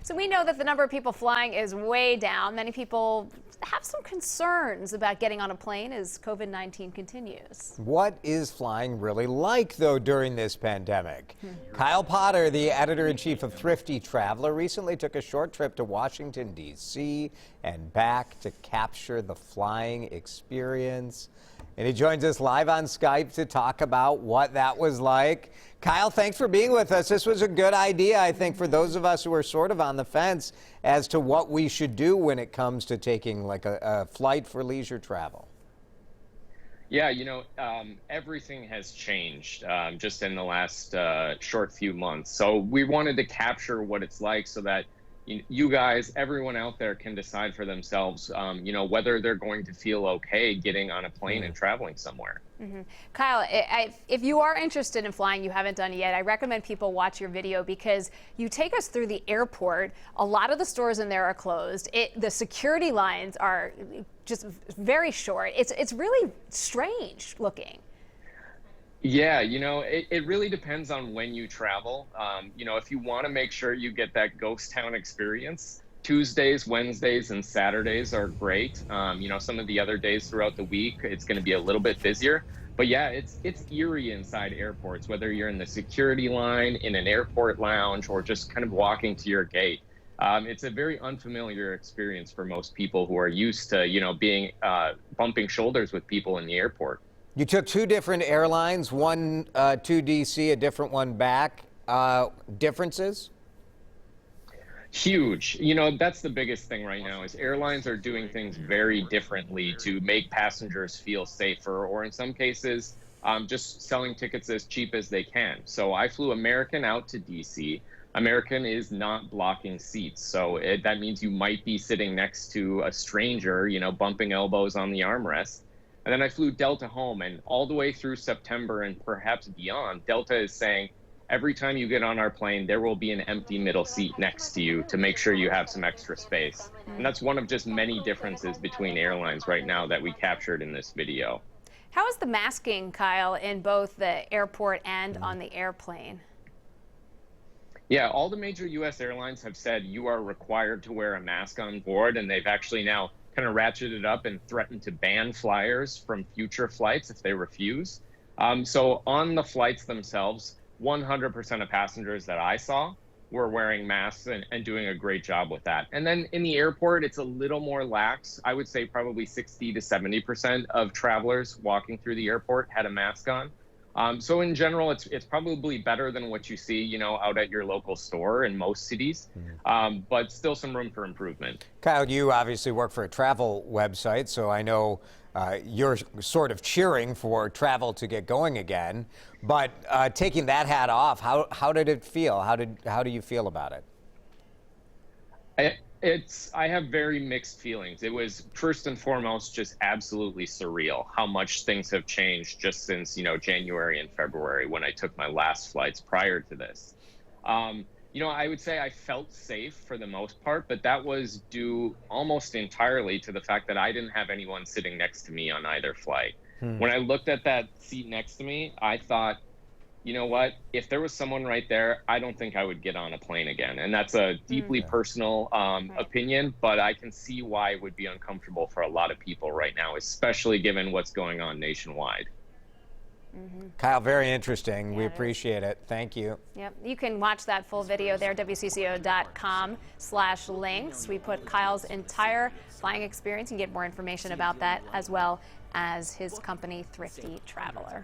So we know that the number of people flying is way down. Many people have some concerns about getting on a plane as COVID-19 continues. What is flying really like, though, during this pandemic? Kyle Potter, the editor-in-chief of Thrifty Traveler, recently took a short trip to Washington, D.C. and back to capture the flying experience. And he joins us live on Skype to talk about what that was like. Kyle, thanks for being with us. This was a good idea, I think, for those of us who are sort of on the fence as to what we should do when it comes to taking like a flight for leisure travel. Yeah, everything has changed just in the last short few months. So we wanted to capture what it's like so that you guys, everyone out there can decide for themselves, whether they're going to feel okay getting on a plane and traveling somewhere. Kyle, if you are interested in flying, you haven't done it yet, I recommend people watch your video because you take us through the airport. A lot of the stores in there are closed. The security lines are just very short. It's really strange looking. Yeah, it really depends on when you travel. If you want to make sure you get that ghost town experience, Tuesdays, Wednesdays, and Saturdays are great. Some of the other days throughout the week, it's going to be a little bit busier. But yeah, it's eerie inside airports, whether you're in the security line, in an airport lounge, or just kind of walking to your gate. It's a very unfamiliar experience for most people who are used to, being bumping shoulders with people in the airport. You took two different airlines, one to D.C., a different one back. Differences? Huge. That's the biggest thing right now is airlines are doing things very differently to make passengers feel safer, or in some cases, just selling tickets as cheap as they can. So I flew American out to D.C. American is not blocking seats. So that means you might be sitting next to a stranger, bumping elbows on the armrest. And then I flew Delta home, and all the way through September and perhaps beyond, Delta is saying every time you get on our plane, there will be an empty middle seat next to you to make sure you have some extra space. And that's one of just many differences between airlines right now that we captured in this video. How is the masking, Kyle, in both the airport and on the airplane? Yeah, all the major U.S. airlines have said you are required to wear a mask on board, and they've actually now kind of ratcheted up and threatened to ban flyers from future flights if they refuse. So on the flights themselves, 100% of passengers that I saw were wearing masks and doing a great job with that. And then in the airport, it's a little more lax. I would say probably 60 to 70% of travelers walking through the airport had a mask on. So in general, it's probably better than what you see, out at your local store in most cities, but still some room for improvement. Kyle, you obviously work for a travel website, so I know you're sort of cheering for travel to get going again. But taking that hat off, how did it feel? How do you feel about it? I have very mixed feelings. It was first and foremost just absolutely surreal how much things have changed just since, January and February when I took my last flights prior to this. I would say I felt safe for the most part, but that was due almost entirely to the fact that I didn't have anyone sitting next to me on either flight. When I looked at that seat next to me, I thought, you know what, if there was someone right there, I don't think I would get on a plane again. And that's a deeply personal opinion, but I can see why it would be uncomfortable for a lot of people right now, especially given what's going on nationwide. Kyle, very interesting. Yeah, we appreciate it. Thank you. Yep. You can watch that full video there, WCCO.com/links. We put Kyle's entire flying experience and get more information about that as well as his company, Thrifty Traveler.